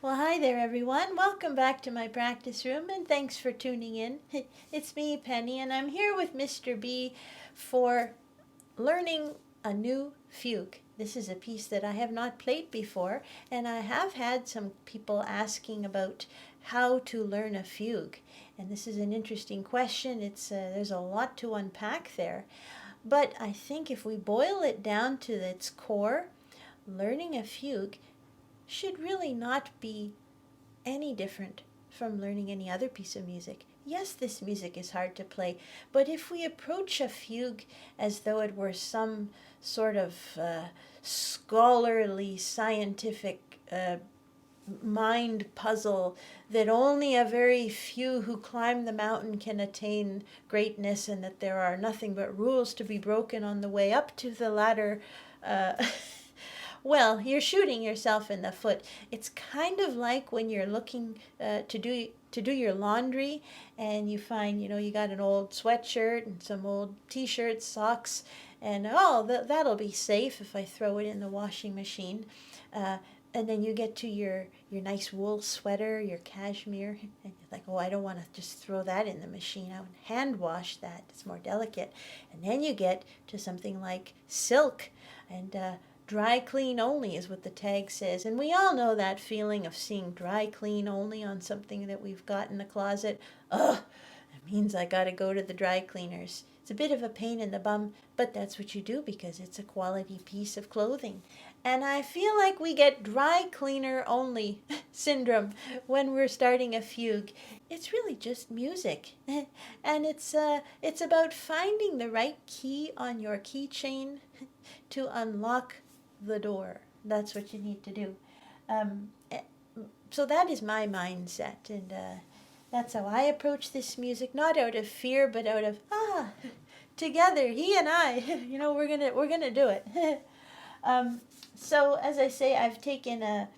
Well, hi there, everyone. Welcome back to my practice room, and thanks for tuning in. It's me, Penny, and I'm here with Mr. B for learning a new fugue. This is a piece that I have not played before, and I have had some people asking about how to learn a fugue. And this is an interesting question. There's a lot to unpack there, but I think if we boil it down to its core, learning a fugue should really not be any different from learning any other piece of music. Yes, this music is hard to play, but if we approach a fugue as though it were some sort of scholarly, scientific mind puzzle that only a very few who climb the mountain can attain greatness, and that there are nothing but rules to be broken on the way up to the ladder, uh, well, you're shooting yourself in the foot. It's kind of like when you're looking to do your laundry, and you find you got an old sweatshirt and some old t-shirts, socks, and that'll be safe if I throw it in the washing machine. Uh, and then you get to your nice wool sweater, your cashmere, and you're like, oh, I don't want to just throw that in the machine. I would hand wash that. It's more delicate. And then you get to something like silk, and dry clean only is what the tag says. And we all know that feeling of seeing dry clean only on something that we've got in the closet. Ugh, it means I gotta go to the dry cleaners. It's a bit of a pain in the bum, but that's what you do because it's a quality piece of clothing. And I feel like we get dry cleaner only syndrome when we're starting a fugue. It's really just music. And it's about finding the right key on your keychain to unlock the door. That's what you need to do. Um, eh, so that is my mindset, and that's how I approach this music. Not out of fear, but out of together, he and I. We're gonna do it. um, so as I say, I've taken a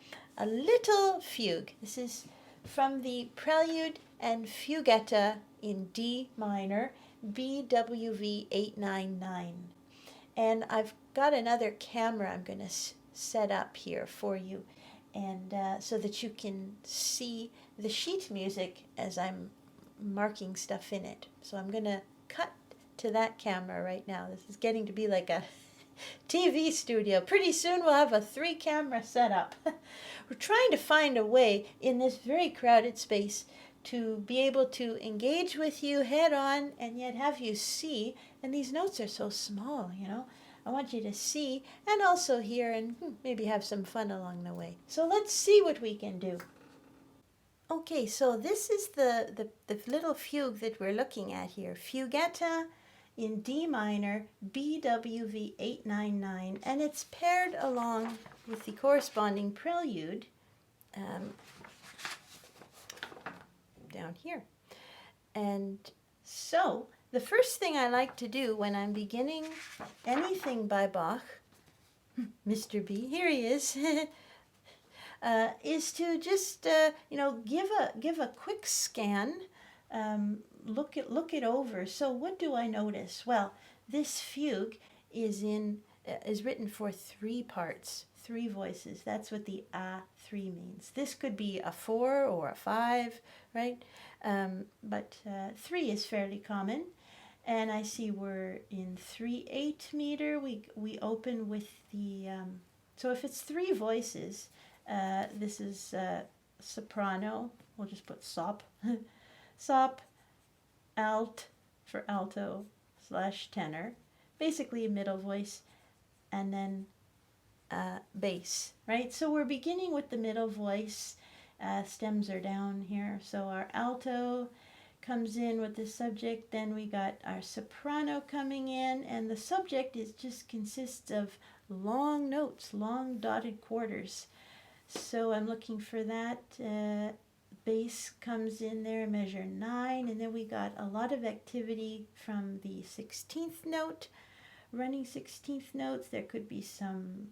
little fugue. This is from the Prelude and Fuguetta in D minor, BWV 899. And I've got another camera I'm going to set up here for you, and so that you can see the sheet music as I'm marking stuff in it. So I'm going to cut to that camera right now. This is getting to be like a TV studio. Pretty soon we'll have a 3-camera setup. We're trying to find a way in this very crowded space to be able to engage with you head on and yet have you see. And these notes are so small. I want you to see and also hear and maybe have some fun along the way. So let's see what we can do. Okay, so this is the little fugue that we're looking at here. Fuguetta in D minor, BWV 899, and it's paired along with the corresponding prelude down here. And so the first thing I like to do when I'm beginning anything by Bach, Mr. B, here he is to just give a quick scan, look it over. So what do I notice? Well, this fugue is written for 3 parts, 3 voices. That's what the A3 means. This could be a 4 or a 5, right? But 3 is fairly common. And I see we're in 3/8 meter. We open with the so if it's 3 voices, this is soprano. We'll just put sop, sop, alt for alto / tenor, basically a middle voice, and then bass, right? So we're beginning with the middle voice. Stems are down here. So our alto comes in with the subject, then we got our soprano coming in, and the subject just consists of long notes, long dotted quarters. So I'm looking for that. Bass comes in there, measure 9, and then we got a lot of activity from the 16th note, running 16th notes. There could be some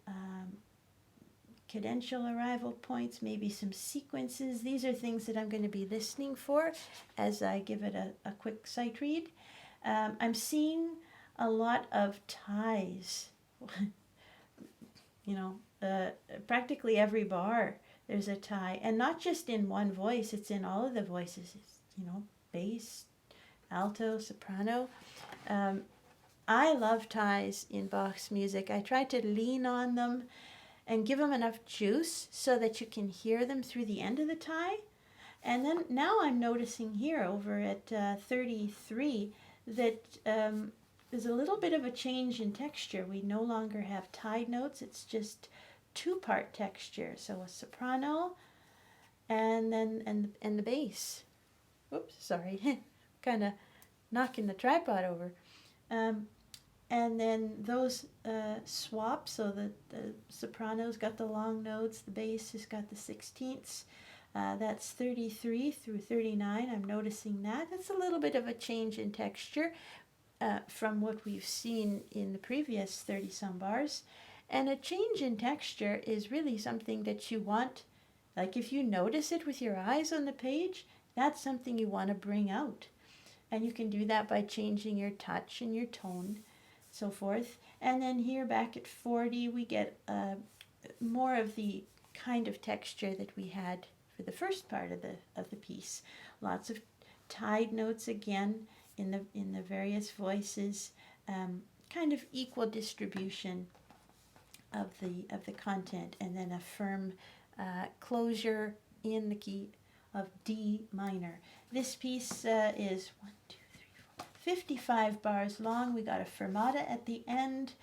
cadential arrival points, maybe some sequences. These are things that I'm going to be listening for as I give it a quick sight read. I'm seeing a lot of ties. Practically every bar there's a tie, and not just in one voice, it's in all of the voices. It's, bass, alto, soprano. I love ties in Bach's music. I try to lean on them and give them enough juice so that you can hear them through the end of the tie. And then now I'm noticing here over at 33 that there's a little bit of a change in texture. We no longer have tied notes. It's just two-part texture. So a soprano and then and the bass. Oops, sorry. Kind of knocking the tripod over. And then those swap, so the soprano's got the long notes, the bass has got the 16ths. That's 33 through 39. I'm noticing that. That's a little bit of a change in texture from what we've seen in the previous 30-some bars. And a change in texture is really something that you want, like if you notice it with your eyes on the page, that's something you want to bring out. And you can do that by changing your touch and your tone, so forth. And then here back at 40, we get more of the kind of texture that we had for the first part of the piece. Lots of tied notes again in the various voices, kind of equal distribution of the content, and then a firm closure in the key of D minor. This piece is 55 bars long. We got a fermata at the end.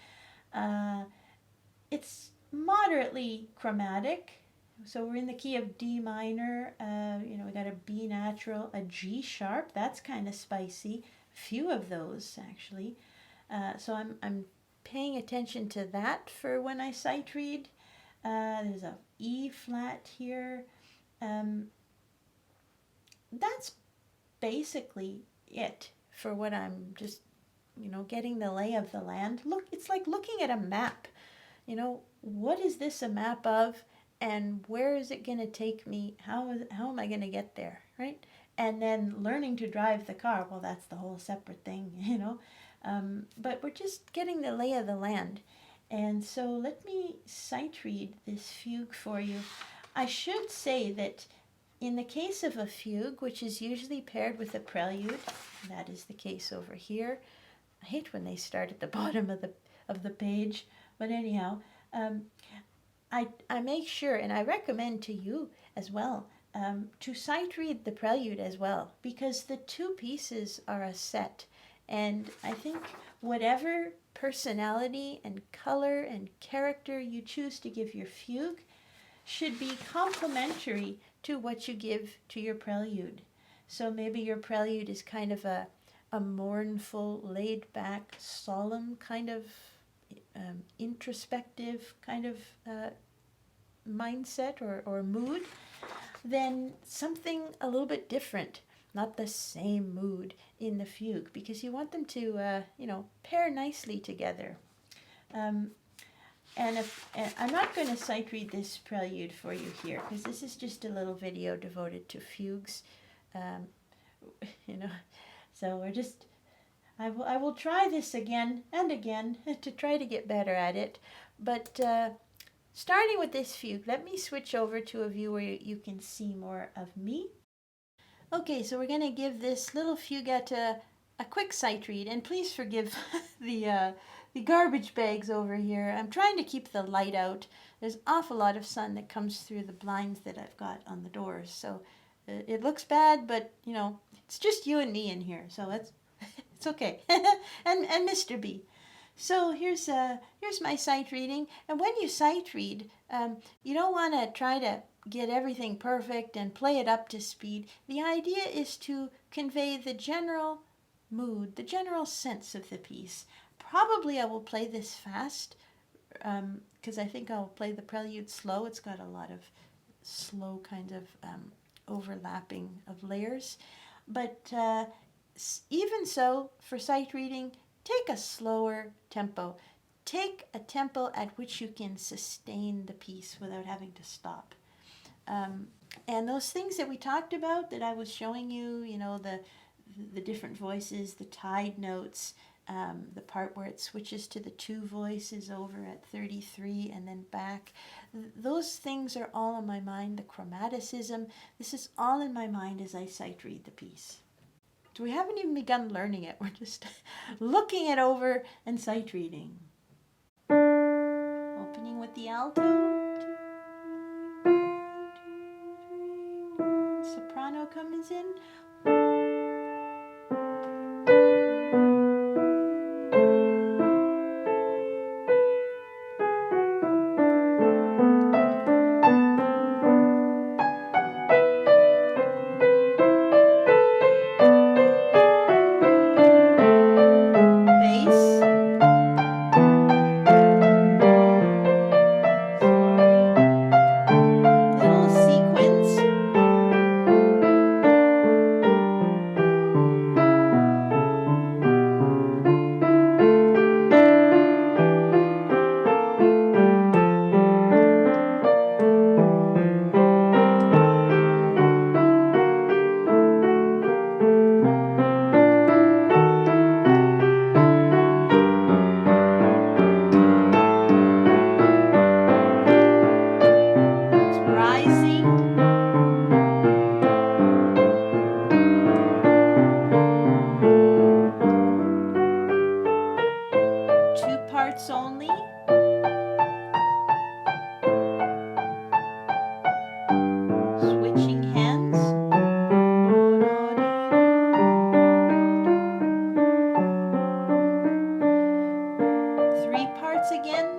It's moderately chromatic. So we're in the key of D minor. We got a B natural, a G sharp. That's kind of spicy. Few of those actually. So I'm paying attention to that for when I sight read. There's a E flat here. That's basically it for what I'm just, getting the lay of the land. Look, it's like looking at a map. What is this a map of, and where is it going to take me? How am I going to get there, right? And then learning to drive the car, well, that's the whole separate thing, But we're just getting the lay of the land. And so let me sight read this fugue for you. I should say that in the case of a fugue, which is usually paired with a prelude, that is the case over here. I hate when they start at the bottom of the page, but anyhow, I make sure, and I recommend to you as well, to sight read the prelude as well, because the two pieces are a set, and I think whatever personality and color and character you choose to give your fugue should be complementary to what you give to your prelude. So maybe your prelude is kind of a mournful, laid-back, solemn kind of introspective kind of mindset or mood, then something a little bit different, not the same mood in the fugue, because you want them to, pair nicely together. And I'm not going to sight read this prelude for you here, because this is just a little video devoted to fugues, So we're just, I will try this again and again to try to get better at it. But starting with this fugue, let me switch over to a view where you can see more of me. Okay, so we're going to give this little fuguette a quick sight read, and please forgive the garbage bags over here. I'm trying to keep the light out. There's an awful lot of sun that comes through the blinds that I've got on the doors, so it looks bad, but it's just you and me in here, so it's okay. and Mr. B. So here's my sight reading, and when you sight read, you don't want to try to get everything perfect and play it up to speed. The idea is to convey the general mood, the general sense of the piece. Probably I will play this fast, because I think I'll play the prelude slow. It's got a lot of slow kind of overlapping of layers. But even so, for sight reading, take a slower tempo. Take a tempo at which you can sustain the piece without having to stop. And those things that we talked about that I was showing you, the different voices, the tied notes, The part where it switches to the two voices over at 33 and then back. Those things are all in my mind. The chromaticism, this is all in my mind as I sight read the piece. So we haven't even begun learning it. We're just looking it over and sight reading. Opening with the alto. Soprano comes in. Only. Switching hands. 3 parts again.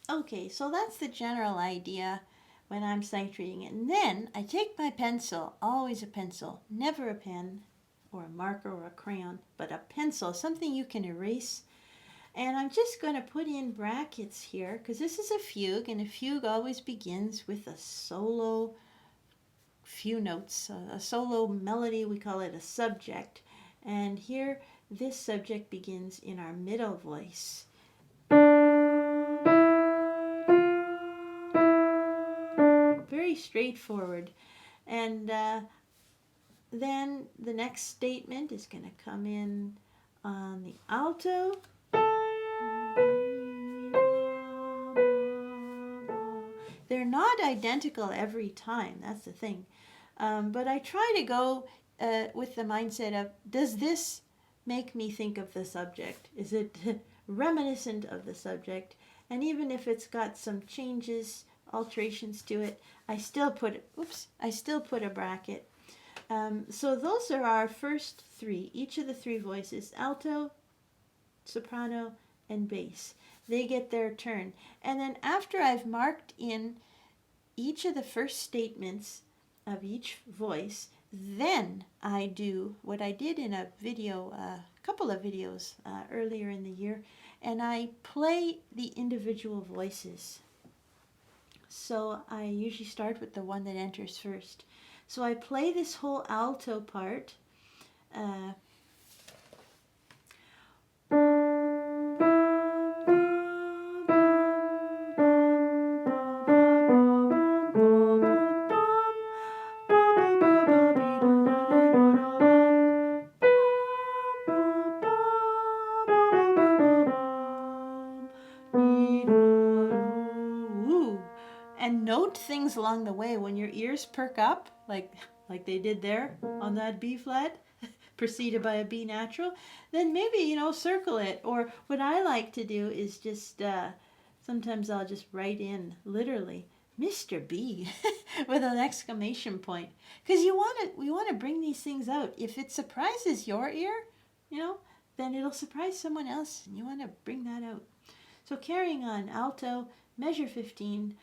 Okay, so that's the general idea when I'm sight reading it. And then I take my pencil, always a pencil, never a pen or a marker or a crayon, but a pencil, something you can erase. And I'm just going to put in brackets here because this is a fugue, and a fugue always begins with a solo few notes, a solo melody. We call it a subject. And here, this subject begins in our middle voice. Very straightforward. And then the next statement is going to come in on the alto. They're not identical every time, that's the thing. But I try to go with the mindset of, does this make me think of the subject? Is it reminiscent of the subject? And even if it's got some changes, alterations to it, I still put a bracket. So those are our first 3, each of the 3 voices, alto, soprano, and bass. They get their turn. And then after I've marked in each of the first statements of each voice, then I do what I did in a video, a couple of videos earlier in the year, and I play the individual voices. So I usually start with the one that enters first. So I play this whole alto part. And note things along the way when your ears perk up, like they did there on that B flat, preceded by a B natural, then maybe, circle it. Or what I like to do is just, sometimes I'll just write in, literally, Mr. B, with an exclamation point. Because we want to bring these things out. If it surprises your ear, then it'll surprise someone else, and you want to bring that out. So carrying on, alto, measure 15.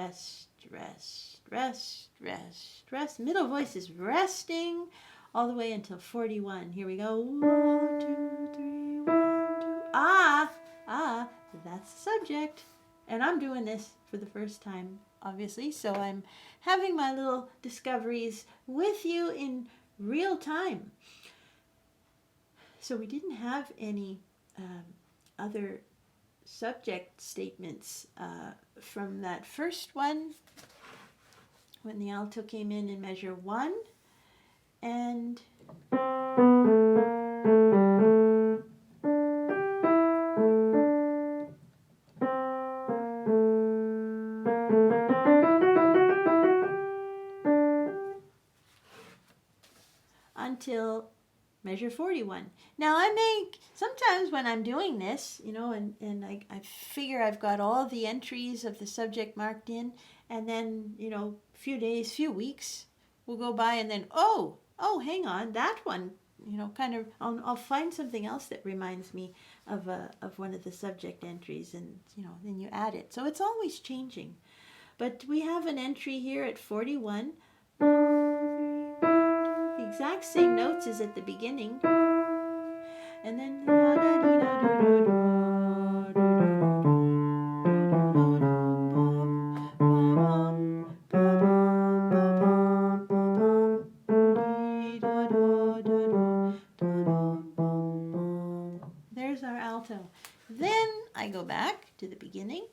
rest, rest, rest, rest, rest. Middle voice is resting all the way until 41. Here we go. 1, 2, 3, 1, 2. Ah, ah, that's the subject. And I'm doing this for the first time, obviously, so I'm having my little discoveries with you in real time. So we didn't have any other subject statements from that first one when the alto came in measure 1, and until measure 41. Now sometimes when I'm doing this, and I figure I've got all the entries of the subject marked in, and then, few days, few weeks will go by, and then, oh, hang on, that one, I'll find something else that reminds me of one of the subject entries, and, then you add it. So it's always changing. But we have an entry here at 41. The exact same notes as at the beginning. And then there's our alto. Then I go back to the beginning.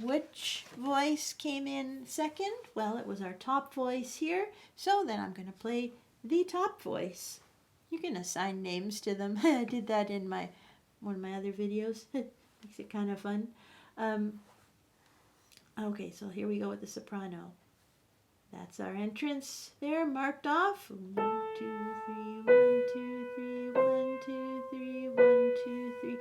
Which voice came in second? Well, it was our top voice here. So then I'm going to play the top voice. You can assign names to them. I did that in one of my other videos. Makes it kind of fun. Okay, so here we go with the soprano. That's our entrance there, marked off. 1, 2, 3, 1, 2, 3, 1, 2, 3, 1, 2, 3.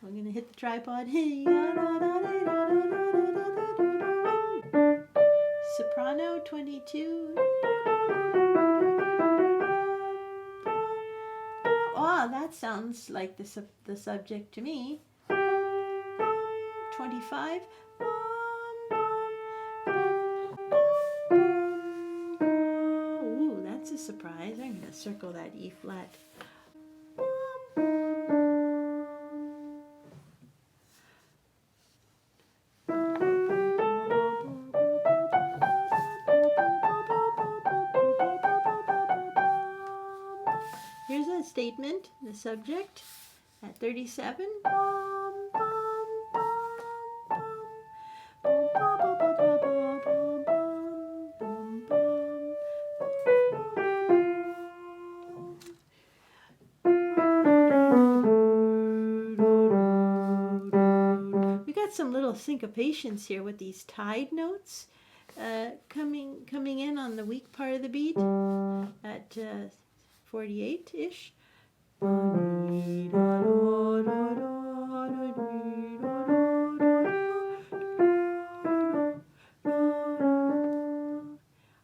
I'm gonna hit the tripod. Soprano 22. Oh, that sounds like the subject to me. 25. Ooh, that's a surprise. I'm going to circle that E flat. Here's a statement, the subject at 37. We got some little syncopations here with these tied notes coming in on the weak part of the beat at 48-ish.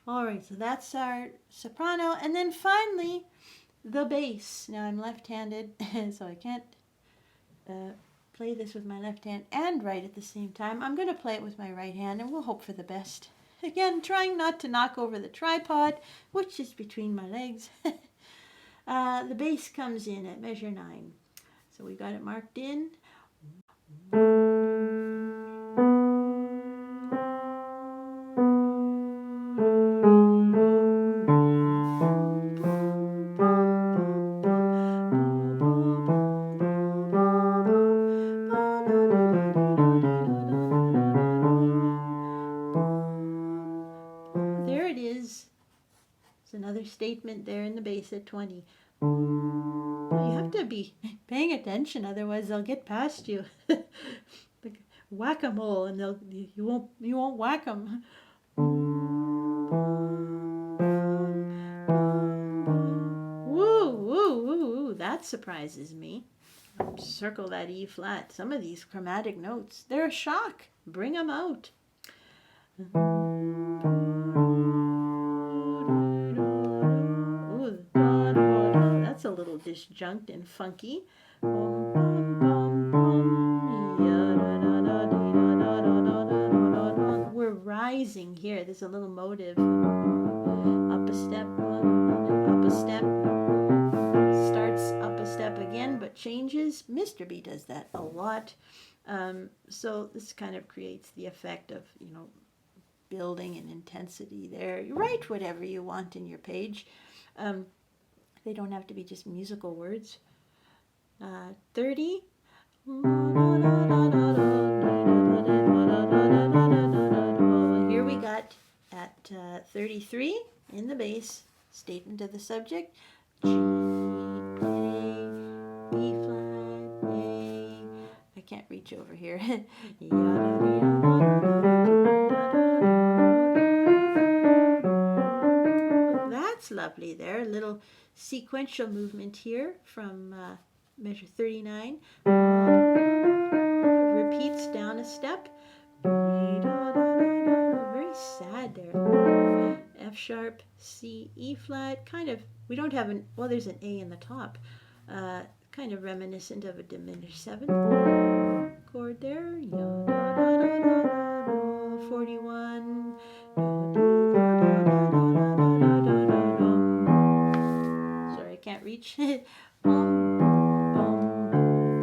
All right, so that's our soprano, and then finally the bass. Now I'm left-handed, so I can't play this with my left hand and right at the same time. I'm going to play it with my right hand, and we'll hope for the best. Again, trying not to knock over the tripod, which is between my legs. The bass comes in at measure 9. So we got it marked in. There it is. It's another statement there in the bass at 20. Well, you have to be paying attention, otherwise they'll get past you. Like whack-a-mole, and you won't whack them. Woo, woo, woo, woo! That surprises me. Circle that E flat. Some of these chromatic notes, they're a shock. Bring them out. Ooh, that's a little disjunct and funky. We're rising here. There's a little motive. Up a step, up a step. Starts up a step again, but changes. Mr. B does that a lot. So this kind of creates the effect of, building and intensity there. You write whatever you want in your page. They don't have to be just musical words. 30. Here we got at 33 in the bass, statement of the subject. G, A, B flat, A. I can't reach over here. That's lovely there. A little sequential movement here from measure 39. Repeats down a step. Very sad there. F sharp, C, E flat. Kind of, we don't have there's an A in the top. Kind of reminiscent of a diminished seventh chord there. 41. Sorry, I can't reach it.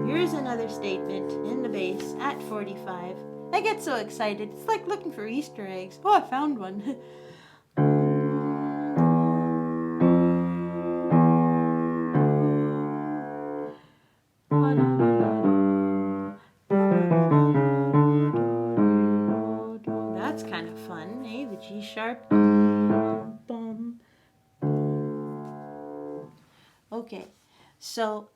Here's another statement in the bass at 45. I get so excited. It's like looking for Easter eggs. Oh, I found one. That's kind of fun, eh? The G sharp. Okay, so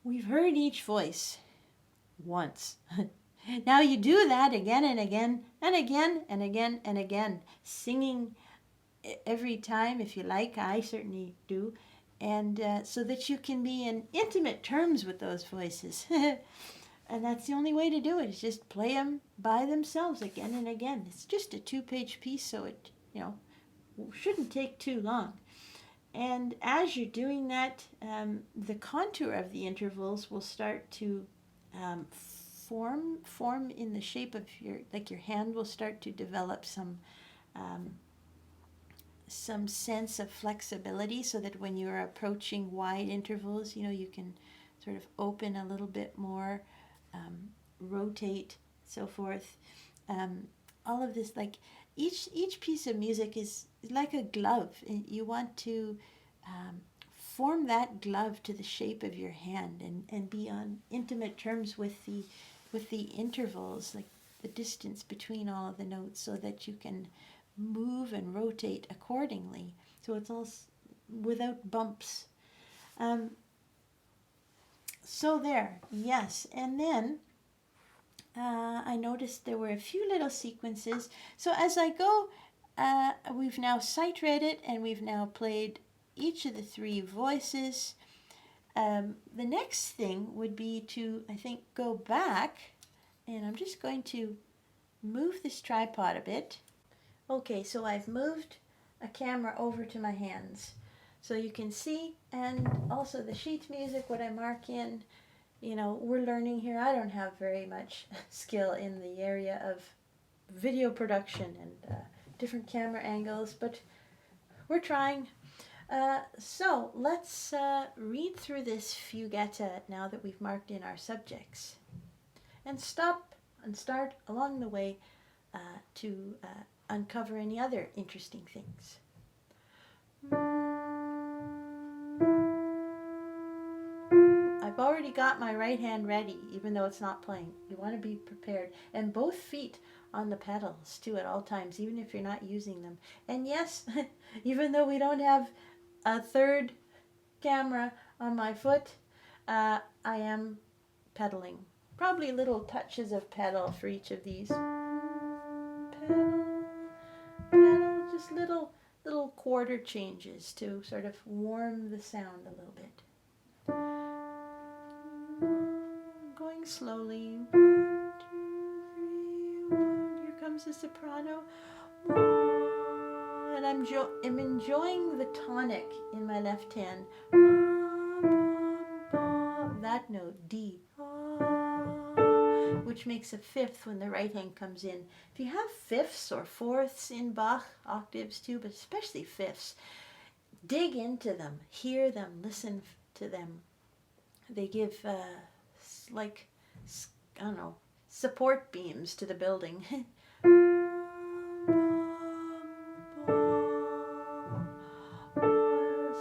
we've heard each voice once. Now you do that again and again and again and again and again, singing every time if you like. I certainly do. And so that you can be in intimate terms with those voices. And that's the only way to do it, is just play them by themselves again and again. It's just a 2-page piece, so it, shouldn't take too long. And as you're doing that, the contour of the intervals will start to form in the shape of your hand will start to develop some sense of flexibility, so that when you're approaching wide intervals, you can sort of open a little bit more, rotate, so forth. All of this, like each piece of music is like a glove. You want to form that glove to the shape of your hand, and be on intimate terms with the intervals, like the distance between all of the notes, so that you can move and rotate accordingly. So it's all without bumps. So there, yes. And then I noticed there were a few little sequences. So as I go, we've now sight read it, and we've now played each of the 3 voices. The next thing would be to, I think, go back, and I'm just going to move this tripod a bit. Okay, so I've moved a camera over to my hands, so you can see, and also the sheet music, what I mark in. We're learning here. I don't have very much skill in the area of video production and different camera angles, but we're trying. So let's read through this fuguetta now that we've marked in our subjects, and stop and start along the way to uncover any other interesting things. I've already got my right hand ready, even though it's not playing. You want to be prepared. And both feet on the pedals, too, at all times, even if you're not using them. And yes, even though we don't have a third camera on my foot, I am pedaling. Probably little touches of pedal for each of these. Pedal, just little quarter changes to sort of warm the sound a little bit. slowly. 1, 2, 3, 1. Here comes the soprano. And I'm enjoying the tonic in my left hand. That note, D, which makes a fifth when the right hand comes in. If you have fifths or fourths in Bach, octaves too, but especially fifths, dig into them, hear them, listen to them. They give, like, I don't know, support beams to the building.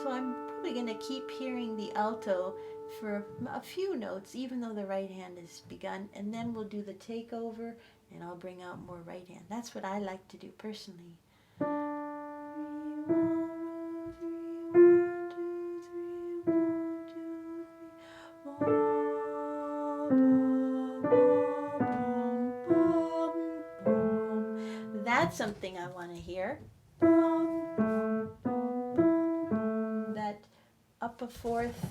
So I'm probably going to keep hearing the alto for a few notes, even though the right hand is begun, and then we'll do the takeover, and I'll bring out more right hand. That's what I like to do personally. That's something I want to hear. That up a fourth,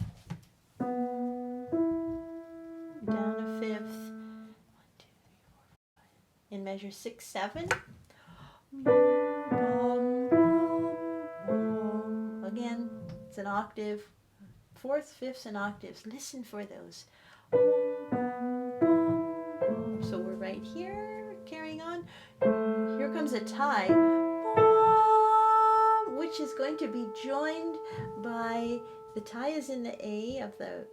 down a fifth, 1, 2, 3, 4, 5. In measure 6, 7. Again, it's an octave. Fourths, fifths, and octaves. Listen for those. So we're right here, carrying on. Here comes a tie, which is going to be joined by, the tie is in the A of the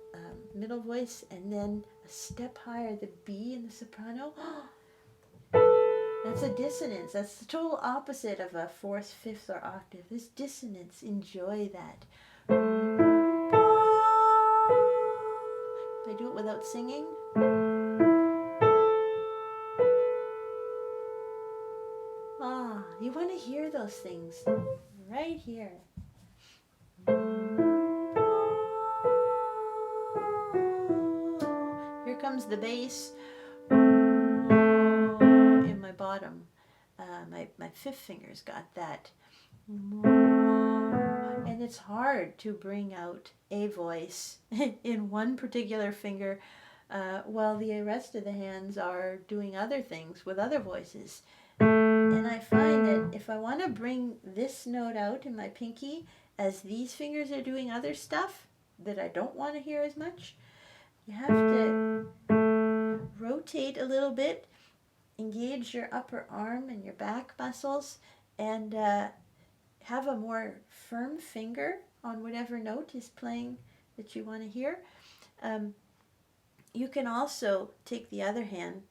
middle voice, and then a step higher, the B in the soprano. That's a dissonance. That's the total opposite of a fourth, fifth, or octave. This dissonance, enjoy that. If I do it without singing. You want to hear those things right here. Here comes the bass in my bottom. My fifth finger's got that. And it's hard to bring out a voice in one particular finger while the rest of the hands are doing other things with other voices. And I find that if I want to bring this note out in my pinky as these fingers are doing other stuff that I don't want to hear as much, you have to rotate a little bit, engage your upper arm and your back muscles, and have a more firm finger on whatever note is playing that you want to hear. You can also take the other hand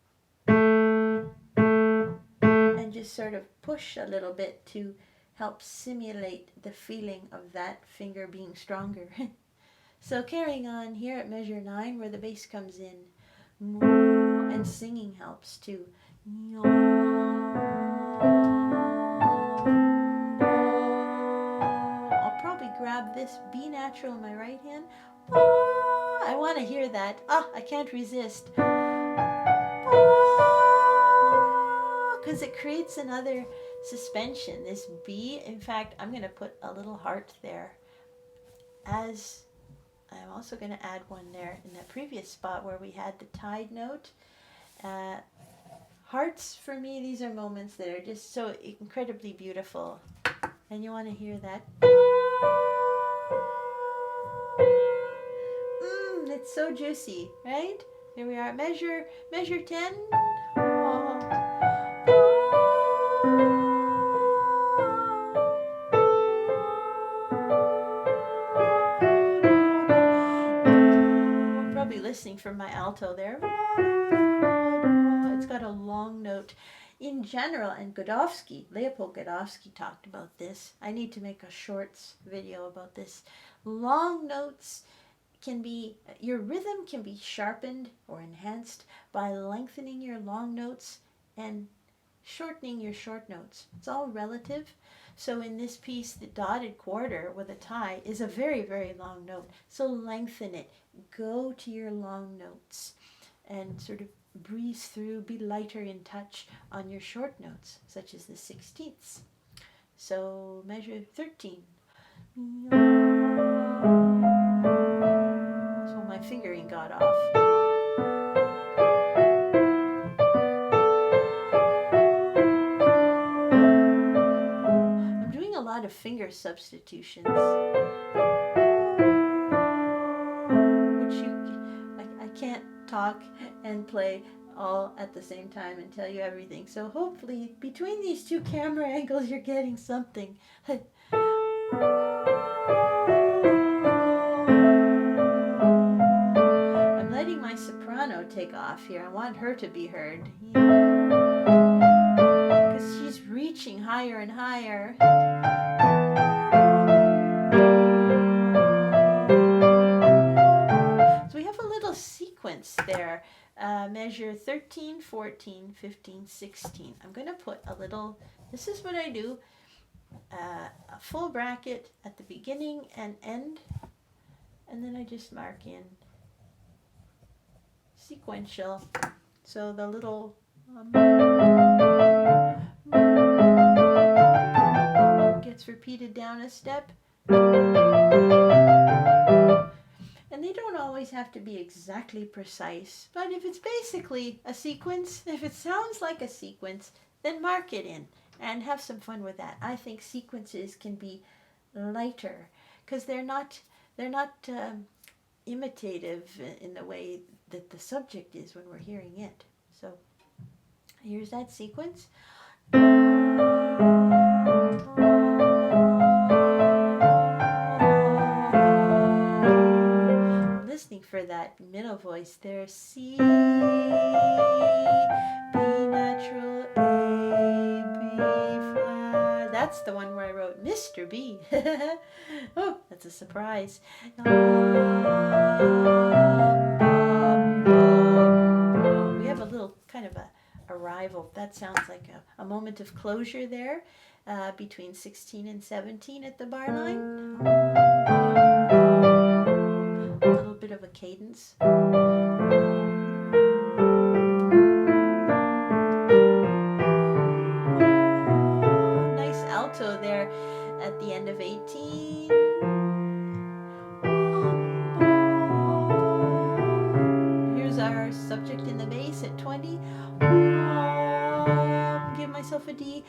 and just sort of push a little bit to help simulate the feeling of that finger being stronger. So carrying on here at measure 9 where the bass comes in, and singing helps too. I'll probably grab this B natural in my right hand. I want to hear that. I can't resist. Because it creates another suspension, this B. In fact, I'm going to put a little heart there. As I'm also going to add one there in that previous spot where we had the tied note. Hearts, for me, these are moments that are just so incredibly beautiful. And you want to hear that. It's so juicy, right? Here we are at measure 10. Probably listening for my alto there. It's got a long note. In general, and Leopold Godofsky talked about this. I need to make a shorts video about this. Long notes your rhythm can be sharpened or enhanced by lengthening your long notes and shortening your short notes. It's all relative. So in this piece, the dotted quarter with a tie is a very, very long note. So lengthen it. Go to your long notes and sort of breeze through, be lighter in touch on your short notes, such as the 16ths. So measure 13. So my fingering got off. lot of finger substitutions, which I can't talk and play all at the same time and tell you everything. So hopefully between these two camera angles you're getting something. I'm letting my soprano take off here. I want her to be heard. Because she's reaching higher and higher. So we have a little sequence there. Measure 13, 14, 15, 16. I'm going to put a little, this is what I do, a full bracket at the beginning and end, and then I just mark in sequential. So the little gets repeated down a step. And they don't always have to be exactly precise, but if it's basically a sequence, if it sounds like a sequence, then mark it in and have some fun with that. I think sequences can be lighter because they're not imitative in the way that the subject is when we're hearing it. So here's that sequence. Listening for that middle voice there. C, B natural, A, B flat. That's the one where I wrote Mr. B. Oh, that's a surprise. We have a little kind of a arrival. That sounds like a moment of closure there between 16 and 17 at the bar line. Bit of a cadence. Nice alto there at the end of 18. Here's our subject in the bass at 20. Give myself a D.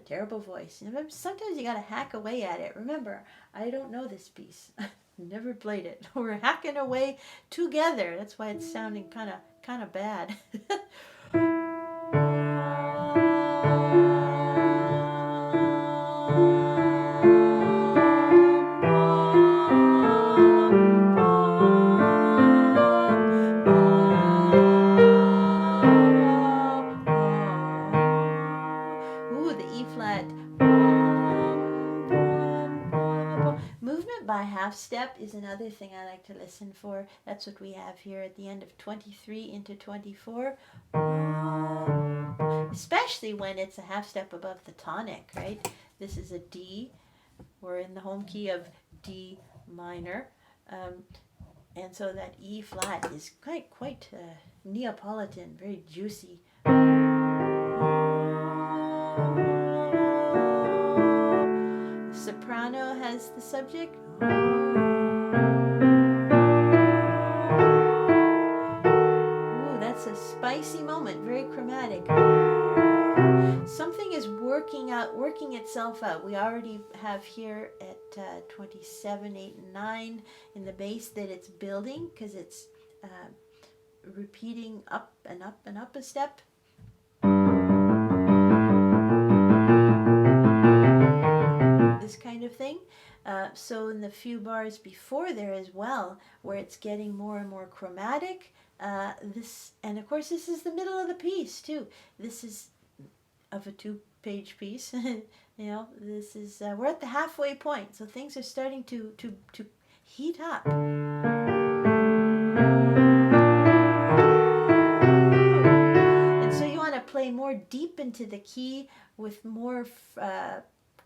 Terrible voice. Sometimes you gotta hack away at it. Remember, I don't know this piece. Never played it. We're hacking away together. That's why it's sounding kind of bad. By half step is another thing I like to listen for. That's what we have here at the end of 23 into 24. Especially when it's a half step above the tonic, right? This is a D. We're in the home key of D minor. And so that E flat is quite Neapolitan, very juicy. Soprano has the subject. Ooh, that's a spicy moment, very chromatic. Something is working itself out. We already have here at 27, 8, and 9 in the bass that it's building because it's repeating up and up and up a step. This kind of thing. So in the few bars before there as well, where it's getting more and more chromatic, and of course this is the middle of the piece too. This is of a 2-page piece. This is we're at the halfway point, so things are starting to heat up. And so you want to play more deep into the key with more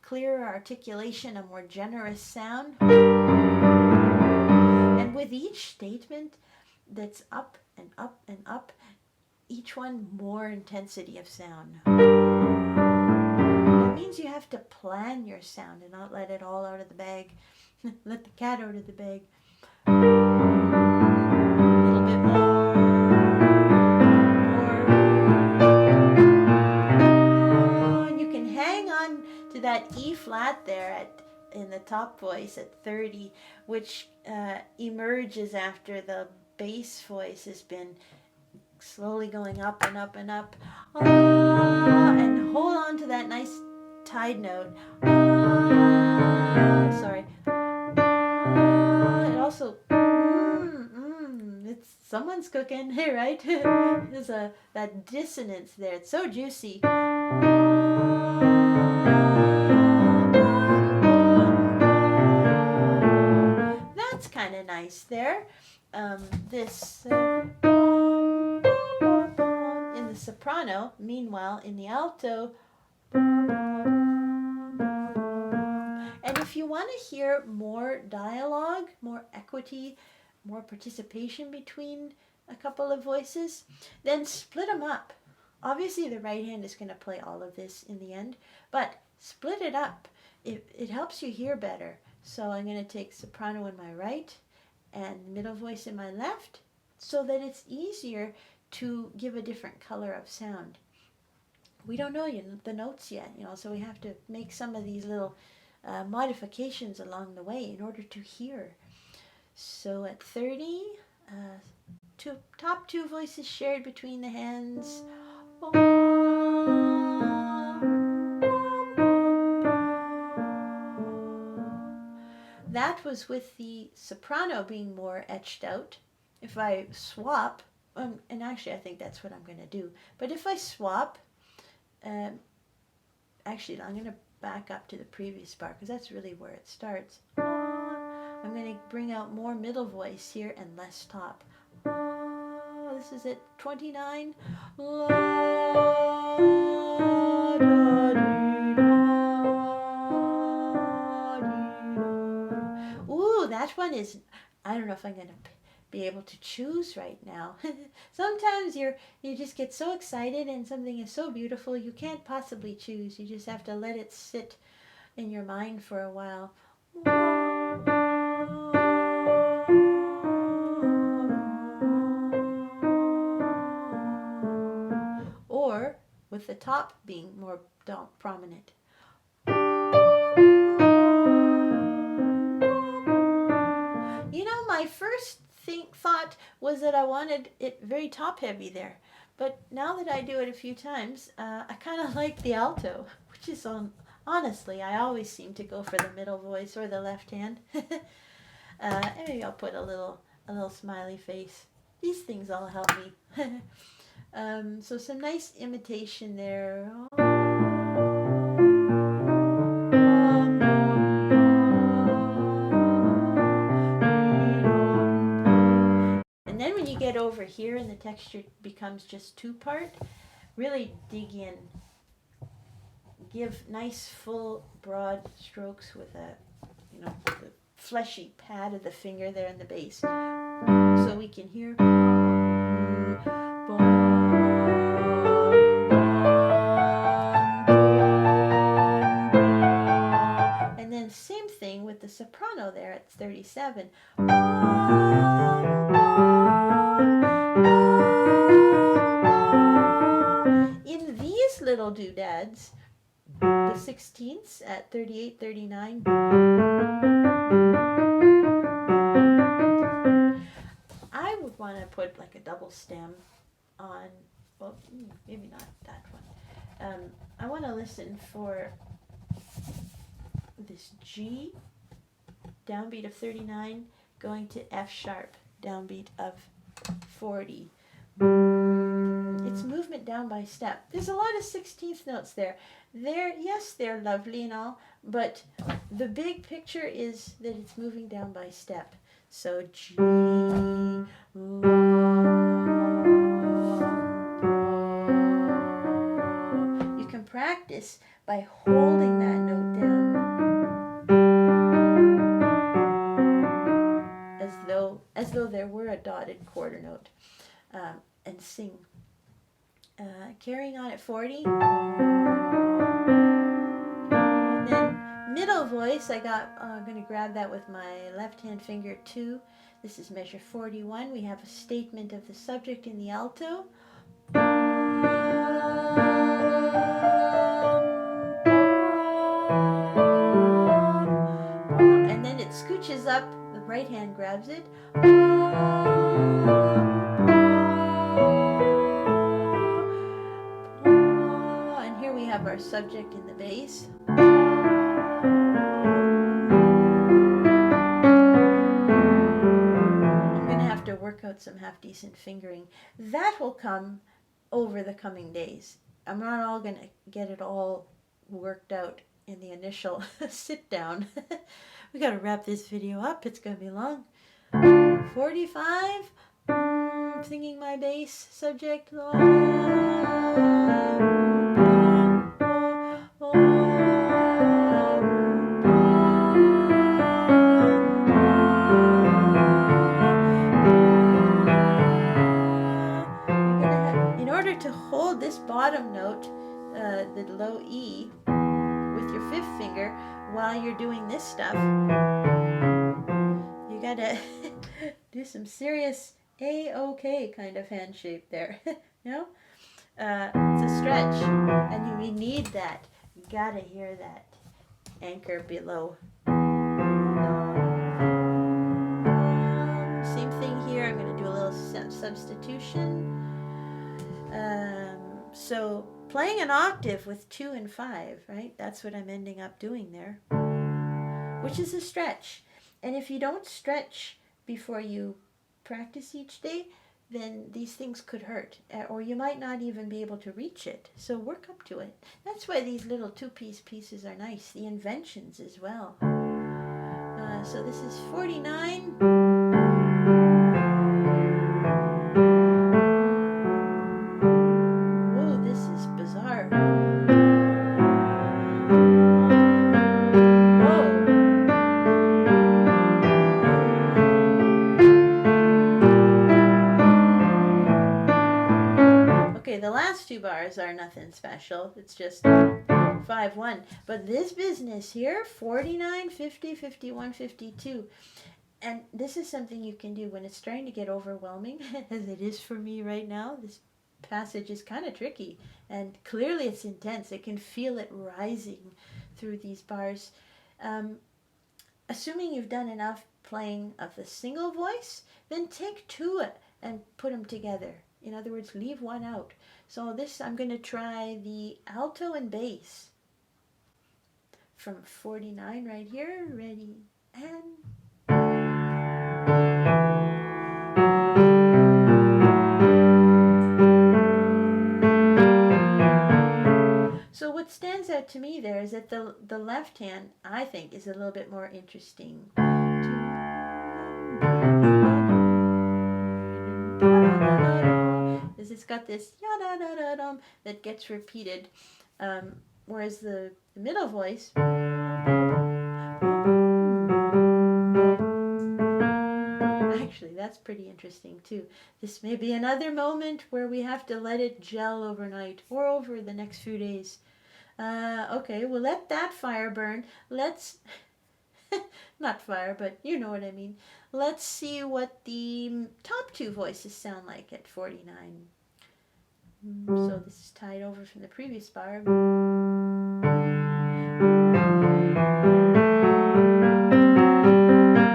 clearer articulation, a more generous sound. And with each statement that's up and up and up, each one more intensity of sound. That means you have to plan your sound and not let it all out of the bag. Let the cat out of the bag. A little bit more. to that E flat there in the top voice at 30, which emerges after the bass voice has been slowly going up and up and up. And hold on to that nice tied note. Sorry. It also, it's someone's cooking, right? There's that dissonance there. It's so juicy. That's kind of nice there. This in the soprano. Meanwhile, in the alto. And if you want to hear more dialogue, more equity, more participation between a couple of voices, then split them up. Obviously, the right hand is going to play all of this in the end, but split it up. It helps you hear better. So I'm going to take soprano in my right and middle voice in my left so that it's easier to give a different color of sound. We don't know the notes yet, so we have to make some of these little modifications along the way in order to hear. So at 30, top two voices shared between the hands. That was with the soprano being more etched out. If I swap, and actually I think that's what I'm going to do, but if I swap, actually I'm going to back up to the previous bar because that's really where it starts. I'm going to bring out more middle voice here and less top. This is at 29. Ooh, that one is, I don't know if I'm going to be able to choose right now. Sometimes you just get so excited and something is so beautiful you can't possibly choose. You just have to let it sit in your mind for a while. Or with the top being more prominent. My first thought was that I wanted it very top heavy there, but now that I do it a few times, I kind of like the alto, which is honestly, I always seem to go for the middle voice or the left hand. Maybe I'll put a little smiley face. These things all help me. So some nice imitation there. And then when you get over here and the texture becomes just two-part, really dig in. Give nice, full, broad strokes with the fleshy pad of the finger there in the bass, so we can hear. And then same thing with the soprano there at 37. In these little doodads, the 16ths at 38, 39. I would want to put like a double stem on, well, maybe not that one. I want to listen for this G downbeat of 39 going to F sharp downbeat of 40. It's movement down by step. There's a lot of 16th notes there. Yes, they're lovely and all, but the big picture is that it's moving down by step. So G, La, you can practice by holding that note down as though there were a dotted quarter note, and sing. Carrying on at 40. And then middle voice, I'm going to grab that with my left hand finger 2. This is measure 41. We have a statement of the subject in the alto. reaches up, the right hand grabs it. And here we have our subject in the bass. I'm going to have to work out some half-decent fingering. That will come over the coming days. I'm not all going to get it all worked out in the initial sit down. We got to wrap this video up. It's going to be long. 45. Singing my bass subject. In order to hold this bottom note, the low E, with your fifth finger while you're doing this stuff, you gotta do some serious A-OK kind of hand shape there. You know? It's a stretch, and we need that. You gotta hear that anchor below. Same thing here. I'm gonna do a little substitution. So playing an octave with 2 and 5, right? That's what I'm ending up doing there, which is a stretch. And if you don't stretch before you practice each day, then these things could hurt, or you might not even be able to reach it. So work up to it. That's why these little two-piece pieces are nice. The inventions as well. So this is 49. The last 2 bars are nothing special. It's just 5-1. But this business here, 49, 50, 51, 52. And this is something you can do when it's starting to get overwhelming, as it is for me right now. This passage is kind of tricky, and clearly it's intense. I can feel it rising through these bars. Assuming you've done enough playing of the single voice, then take 2 and put them together. In other words, leave 1 out. So this, I'm going to try the alto and bass from 49 right here. Ready, and... So what stands out to me there is that the left hand, I think, is a little bit more interesting. It's got this ya-da-da-da-dum that gets repeated, whereas the middle voice, actually that's pretty interesting too. This may be another moment where we have to let it gel overnight or over the next few days. Okay, we'll let that fire burn. Let's not fire, but you know what I mean. Let's see what the top 2 voices sound like at 49. So this is tied over from the previous bar.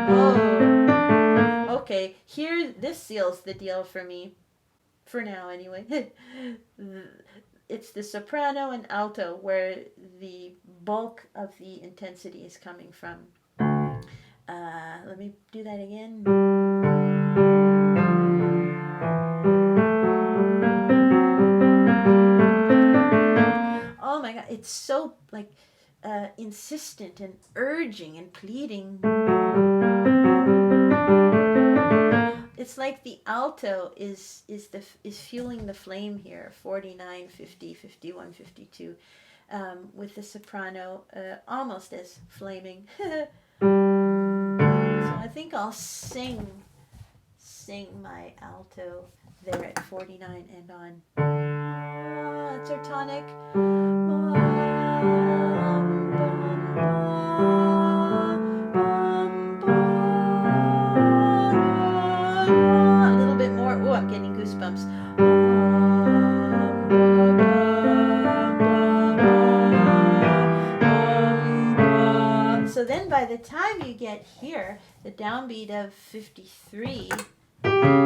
Oh, okay. Here, this seals the deal for me, for now anyway. It's the soprano and alto where the bulk of the intensity is coming from. Let me do that again. Oh my God, it's so like insistent and urging and pleading. It's like the alto is fueling the flame here. 49, 50, 51, 52, with the soprano almost as flaming. So I think I'll sing my alto there at 49 and on. It's our tonic. A little bit more. Oh, I'm getting goosebumps. So then by the time you get here, the downbeat of 53, kind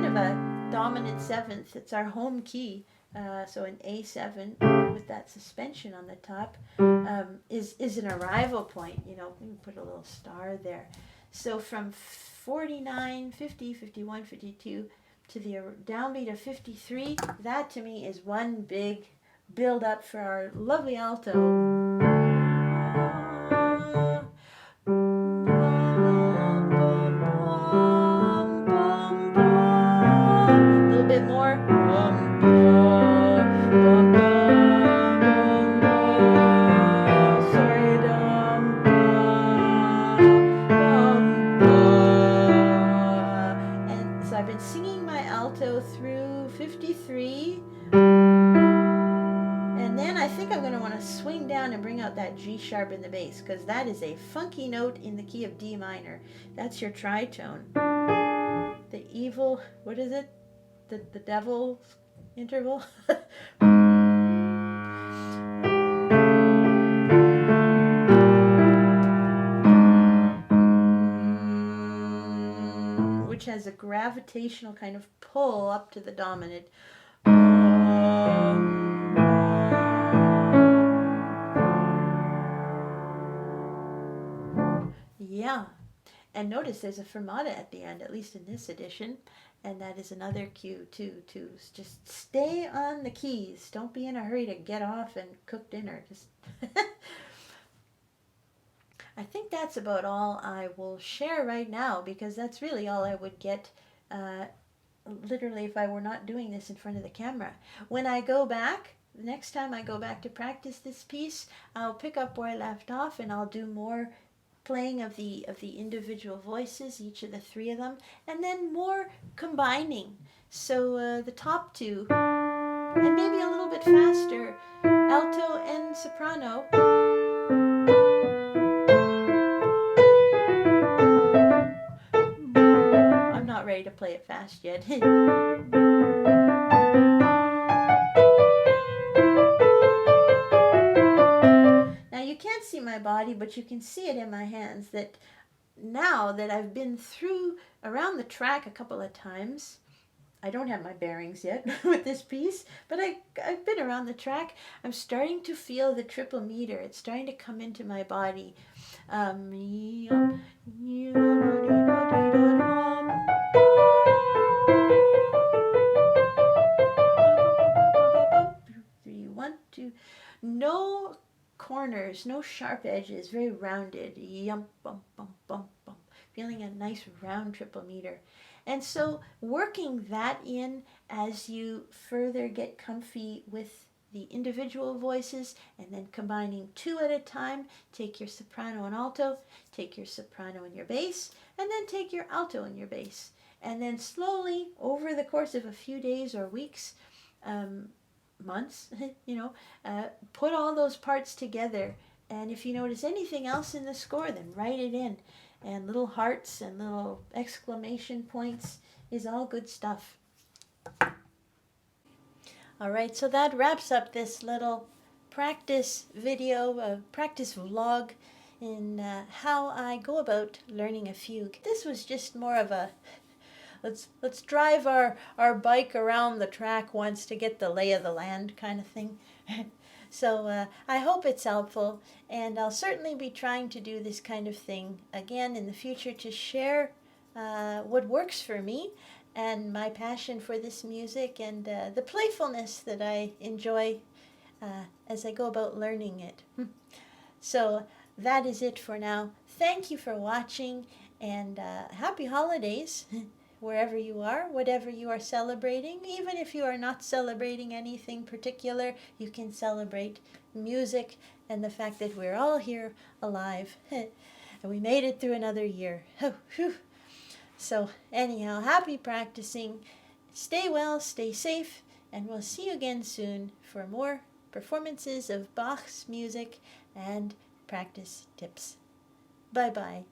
of a dominant seventh. It's our home key. So an A7 with that suspension on the top is an arrival point. You know, we can put a little star there. So from 49, 50, 51, 52 to the downbeat of 53, that to me is one big build up for our lovely alto. A little bit more. And so I've been singing my alto through 53. And then I think I'm going to want to swing down and bring out that G sharp in the bass, because that is a funky note in the key of D minor. That's your tritone. The evil, what is it? The devil's interval? Which has a gravitational kind of pull up to the dominant. Yeah, and notice there's a fermata at the end, at least in this edition, and that is another cue too, to just stay on the keys. Don't be in a hurry to get off and cook dinner. Just I think that's about all I will share right now, because that's really all I would get literally if I were not doing this in front of the camera. When I go back, the next time I go back to practice this piece, I'll pick up where I left off and I'll do more playing of the individual voices, each of the three of them, and then more combining. So the top two, and maybe a little bit faster, alto and soprano. I'm not ready to play it fast yet. Now you can't see my body, but you can see it in my hands that now that I've been through around the track a couple of times, I don't have my bearings yet with this piece, but I've been around the track. I'm starting to feel the triple meter. It's starting to come into my body. 3, 1, 2. No corners, no sharp edges, very rounded. Yum, bum, bum, bum, bum. Feeling a nice round triple meter. And so working that in as you further get comfy with the individual voices, and then combining two at a time. Take your soprano and alto, take your soprano and your bass, and then take your alto and your bass. And then slowly, over the course of a few days or weeks, months, put all those parts together. And if you notice anything else in the score, then write it in. And little hearts and little exclamation points is all good stuff. All right, so that wraps up this little practice video, practice vlog in how I go about learning a fugue. This was just more of a let's drive our bike around the track once to get the lay of the land kind of thing. So I hope it's helpful, and I'll certainly be trying to do this kind of thing again in the future to share what works for me and my passion for this music, and the playfulness that I enjoy as I go about learning it. So that is it for now. Thank you for watching, and happy holidays wherever you are, whatever you are celebrating. Even if you are not celebrating anything particular, you can celebrate music and the fact that we're all here alive and we made it through another year. So anyhow, happy practicing. Stay well, stay safe, and we'll see you again soon for more performances of Bach's music and practice tips. Bye-bye.